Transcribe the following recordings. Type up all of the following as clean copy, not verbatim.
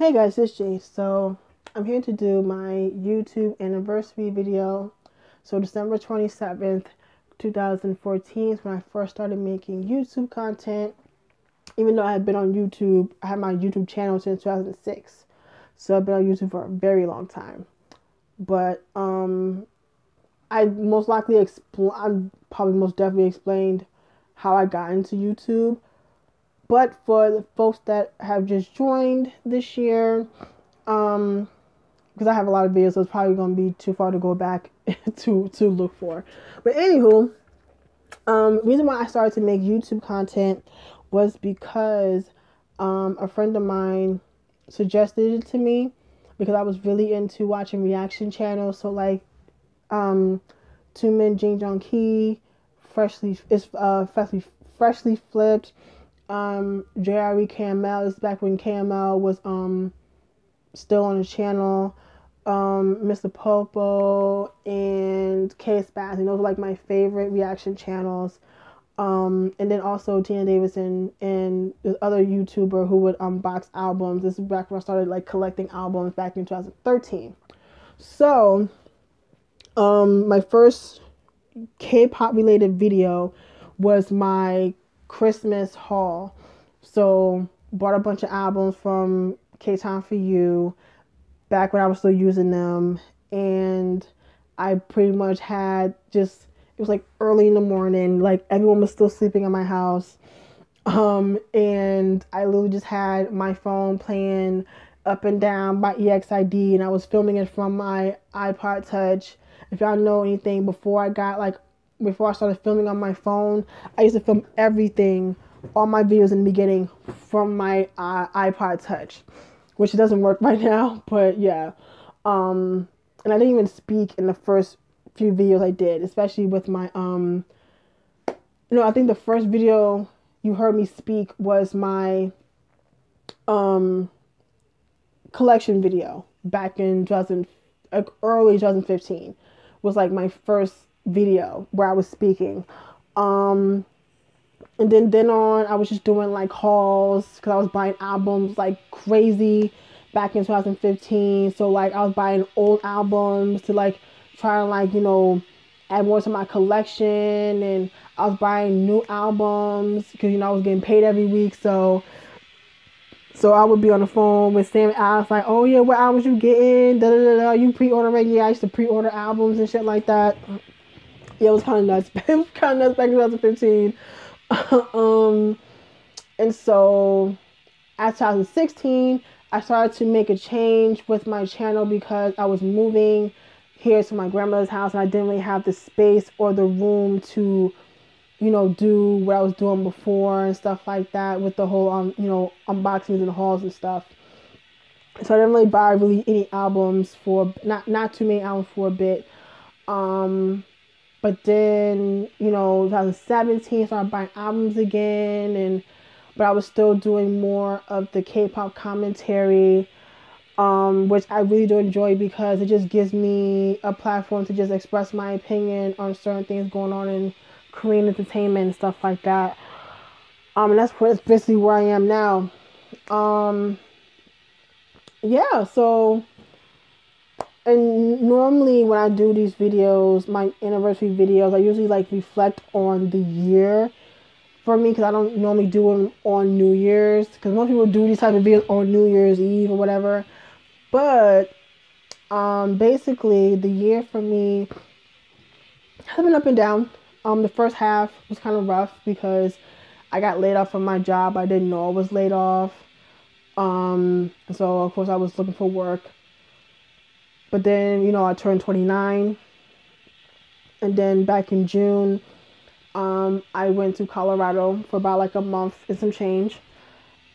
Hey guys, it's Jay. So I'm here to do my YouTube anniversary video. So December 27th, 2014 is when I first started making YouTube content. Even though I had been on YouTube, I had my YouTube channel since 2006. So I've been on YouTube for a very long time. But I most likely I probably most definitely explained how I got into YouTube. But for the folks that have just joined this year, because I have a lot of videos, so it's probably going to be too far to go back to look for. But anywho, reason why I started to make YouTube content was because a friend of mine suggested it to me because I was really into watching reaction channels. So like Two Men Jing Jong Ki, freshly flipped. JRE KML. This is back when KML was still on the channel. Mr. Popo and K Spaz, and those were like my favorite reaction channels. And then also Tina Davidson and this other YouTuber who would unbox albums. This is back when I started like collecting albums back in 2013. So my first K-pop related video was my Christmas haul. So bought a bunch of albums from K-Time For You back when I was still using them, and I pretty much had just, it was like early in the morning, like everyone was still sleeping in my house, and I literally just had my phone playing Up and Down by EXID, and I was filming it from my iPod Touch. If y'all know anything, before I started filming on my phone, I used to film everything, all my videos in the beginning, from my iPod Touch, which doesn't work right now, but yeah. And I didn't even speak in the first few videos I did, especially with my, I think the first video you heard me speak was my collection video back in early 2015, was like my first video where I was speaking. And then on, I was just doing like hauls because I was buying albums like crazy back in 2015. So like I was buying old albums to like try and like, add more to my collection, and I was buying new albums because I was getting paid every week. So I would be on the phone with Sam and Alex like, oh yeah, what albums you getting? Da da da da. You pre-ordering? Yeah, I used to pre-order albums and shit like that. Yeah, it was kind of nuts. It was kind of nuts back in 2015. And so at 2016, I started to make a change with my channel because I was moving here to my grandmother's house, and I didn't really have the space or the room to, do what I was doing before and stuff like that with the whole, unboxings and hauls and stuff. So I didn't really buy any albums for, not too many albums for a bit. But then, 2017, I started buying albums again, but I was still doing more of the K-pop commentary, which I really do enjoy because it just gives me a platform to just express my opinion on certain things going on in Korean entertainment and stuff like that. And that's basically where I am now. Yeah, so... And normally when I do these videos, my anniversary videos, I usually like reflect on the year for me because I don't normally do them on New Year's, because most people do these type of videos on New Year's Eve or whatever. But basically the year for me has been up and down. The first half was kind of rough because I got laid off from my job. I didn't know I was laid off. So of course I was looking for work. But then, I turned 29, and then back in June, I went to Colorado for about like a month and some change.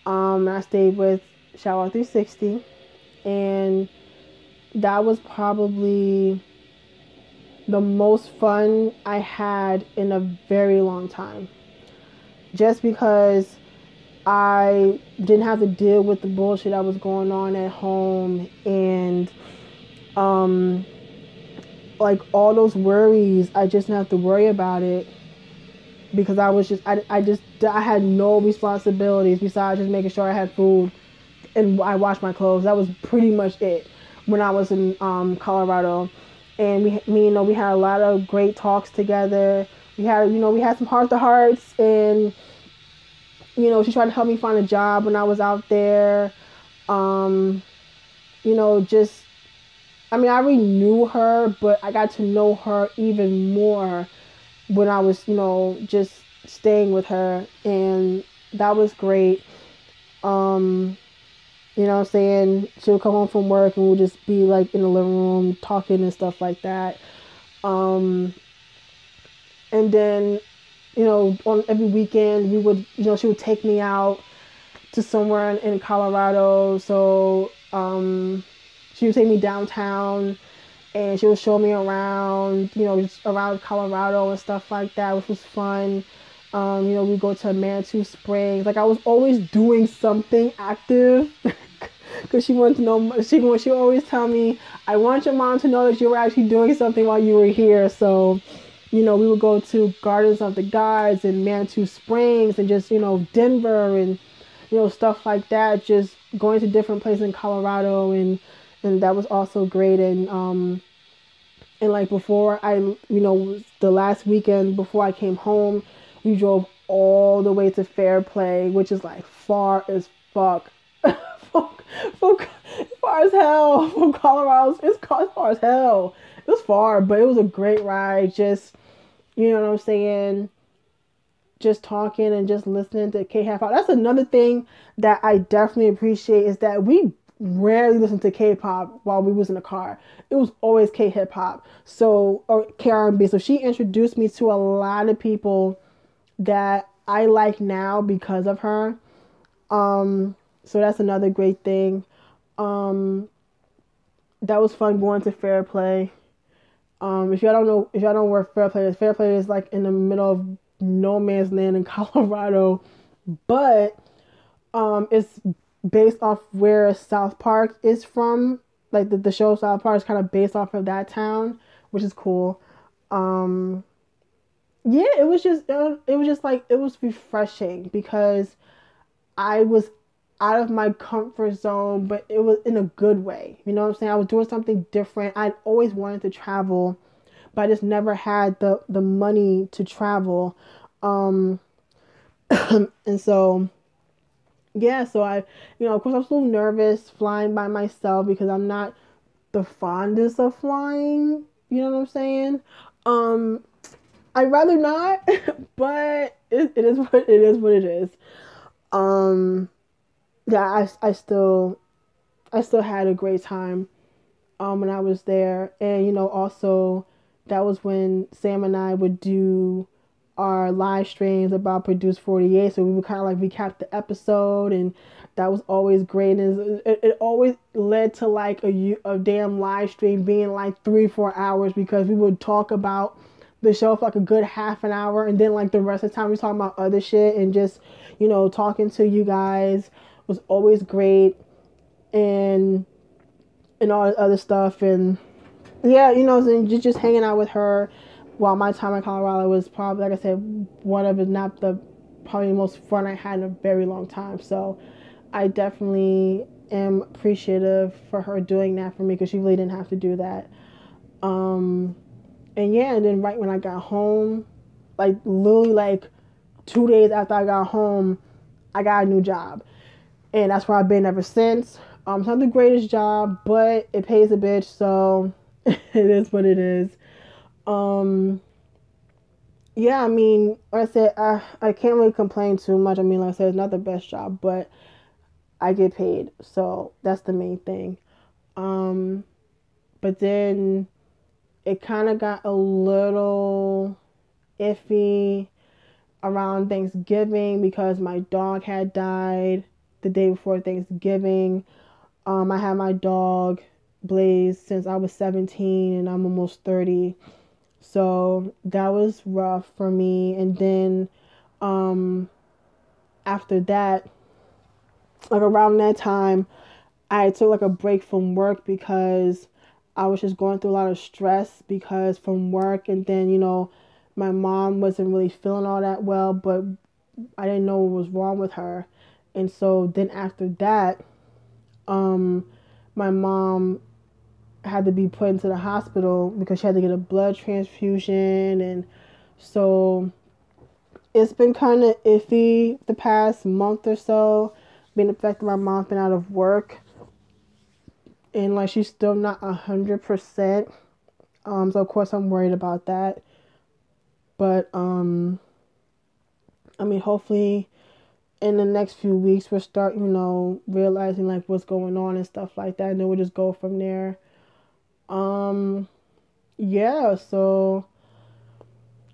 And I stayed with Shower 360, and that was probably the most fun I had in a very long time. Just because I didn't have to deal with the bullshit that was going on at home, and like all those worries, I just didn't have to worry about it because I was just, I had no responsibilities besides just making sure I had food and I washed my clothes. That was pretty much it when I was in Colorado. And we had a lot of great talks together. We had some heart to hearts, and she tried to help me find a job when I was out there. Um, just I already knew her, but I got to know her even more when I was, just staying with her, and that was great. Um, you know what I'm saying? She would come home from work and we'd just be like in the living room talking and stuff like that. Um, and then, on every weekend we would, she would take me out to somewhere in Colorado. So, she would take me downtown and she would show me around, just around Colorado and stuff like that, which was fun. We go to Manitou Springs. Like I was always doing something active because she wanted to know. She would always tell me, "I want your mom to know that you were actually doing something while you were here." So, we would go to Gardens of the Gods and Manitou Springs and just Denver and stuff like that. Just going to different places in Colorado, and that was also great. And like before the last weekend before I came home, we drove all the way to Fairplay, which is like far as fuck. Far as hell from Colorado. It's far as hell. It was far, but it was a great ride. Just, you know what I'm saying? Just talking and just listening to K-Half Out. That's another thing that I definitely appreciate is that we rarely listened to K-pop while we was in the car. It was always K-hip hop, or K-R&B. So she introduced me to a lot of people that I like now because of her. So that's another great thing. That was fun going to Fairplay. If y'all don't know, if y'all don't know where Fairplay is like in the middle of no man's land in Colorado, but it's based off where South Park is from. Like the show South Park is kind of based off of that town, which is cool. Yeah, it was refreshing because I was out of my comfort zone, but it was in a good way. You know what I'm saying? I was doing something different. I'd always wanted to travel, but I just never had the money to travel. Um, and so, yeah, so of course I was a little nervous flying by myself because I'm not the fondest of flying. You know what I'm saying? Um, I'd rather not, but it is what it is. What it is. Um, yeah, I still had a great time when I was there, and also that was when Sam and I would do our live streams about Produce 48, so we would kind of like recap the episode, and that was always great. And it always led to like a damn live stream being like 3-4 hours because we would talk about the show for like a good half an hour, and then like the rest of the time we talking about other shit and just talking to you guys was always great, and all this other stuff. And yeah, and just hanging out with her while my time in Colorado was probably, like I said, one of, if not probably the most fun I had in a very long time. So I definitely am appreciative for her doing that for me because she really didn't have to do that. And yeah, and then right when I got home, like literally like 2 days after I got home, I got a new job. And that's where I've been ever since. It's not the greatest job, but it pays a bitch, so it is what it is. Yeah, like I said, I can't really complain too much. Like I said, it's not the best job, but I get paid, so that's the main thing. But then it kind of got a little iffy around Thanksgiving because my dog had died the day before Thanksgiving. I had my dog Blaze since I was 17 and I'm almost 30. So that was rough for me. And then after that, like around that time, I took like a break from work because I was just going through a lot of stress because from work, and then my mom wasn't really feeling all that well, but I didn't know what was wrong with her. And so then after that, My mom had to be put into the hospital because she had to get a blood transfusion, and so it's been kind of iffy the past month or so, being affected. My mom's been out of work, and like she's still not 100%. So of course I'm worried about that. But I mean, hopefully in the next few weeks we'll start, realizing like what's going on and stuff like that, and then we'll just go from there. Um, yeah. So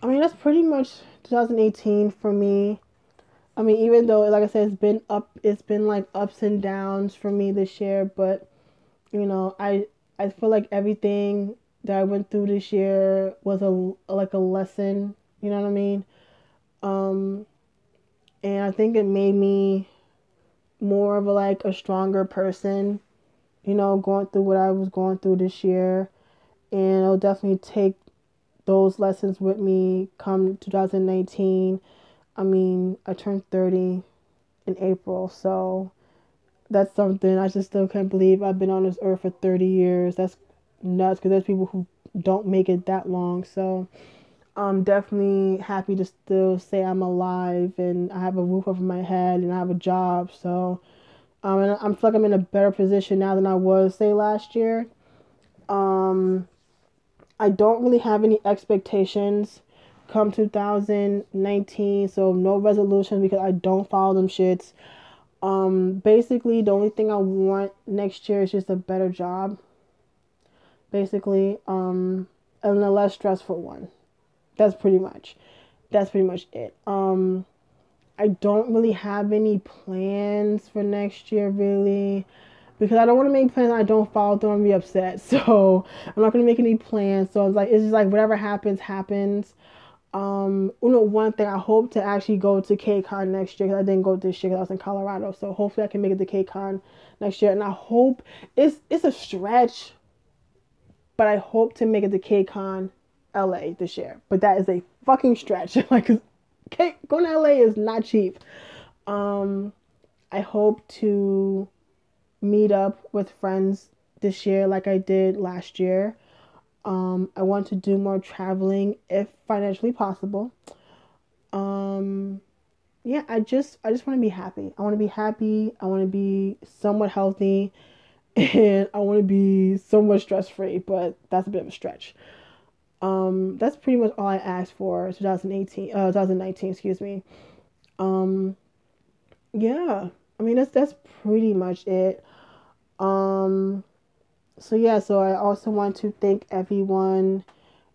I mean, that's pretty much 2018 for me. I mean, even though, like I said, it's been like ups and downs for me this year, but I feel like everything that I went through this year was like a lesson. You know what I mean? Um, and I think it made me more of a stronger person. Going through what I was going through this year, and I'll definitely take those lessons with me come 2019. I mean, I turned 30 in April, so that's something I just still can't believe I've been on this earth for 30 years. That's nuts because there's people who don't make it that long. So I'm definitely happy to still say I'm alive and I have a roof over my head and I have a job. So and I feel like I'm in a better position now than I was, say, last year. Um, I don't really have any expectations come 2019, so no resolution because I don't follow them shits. Basically, the only thing I want next year is just a better job. Basically, and a less stressful one. That's pretty much, that's pretty much it. I don't really have any plans for next year, really, because I don't want to make plans I don't follow through and be upset. So I'm not gonna make any plans. So it's just like whatever happens, happens. One thing I hope to actually go to KCON next year because I didn't go this year because I was in Colorado. So hopefully I can make it to KCON next year, and I hope it's a stretch, but I hope to make it to KCON LA this year. But that is a fucking stretch. Like, going to LA is not cheap. I hope to meet up with friends this year like I did last year. I want to do more traveling if financially possible. Yeah, I just want to be happy. I want to be happy. I want to be somewhat healthy, and I want to be somewhat stress free. But that's a bit of a stretch. That's pretty much all I asked for 2019, excuse me. Um, yeah, I mean that's pretty much it. Um, so yeah, so I also want to thank everyone,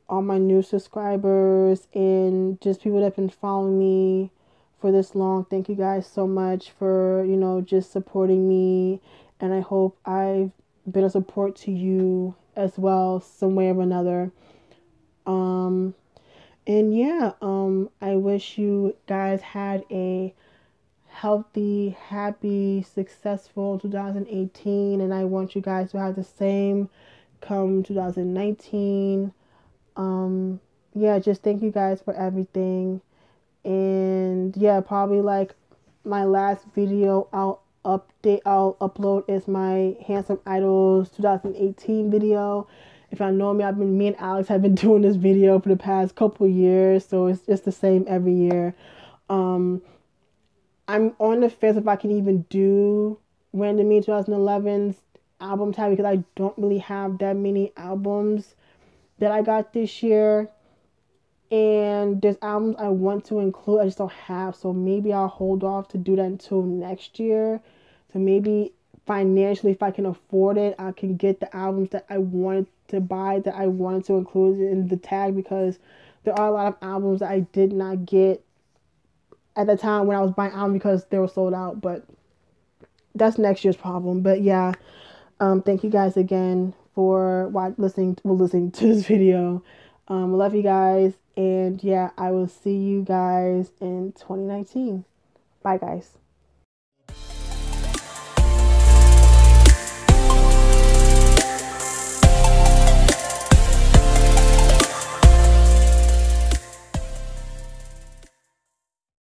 all my new subscribers, and just people that have been following me for this long. Thank you guys so much for, just supporting me. And I hope I've been a support to you as well, some way or another. Um, and yeah, I wish you guys had a healthy, happy, successful 2018, and I want you guys to have the same come 2019. Yeah, just thank you guys for everything. And yeah, probably like my last video I'll upload is my Handsome Idols 2018 video. If I know me, me and Alex have been doing this video for the past couple years, so it's just the same every year. Um, I'm on the fence if I can even do Random Me 2011's album tag because I don't really have that many albums that I got this year. And there's albums I want to include, I just don't have. So maybe I'll hold off to do that until next year. So maybe financially, if I can afford it, I can get the albums that I wanted to buy, that I wanted to include in the tag, because there are a lot of albums that I did not get at the time when I was buying albums because they were sold out. But that's next year's problem. But yeah, thank you guys again for listening to this video. I love you guys, and yeah, I will see you guys in 2019. Bye, guys.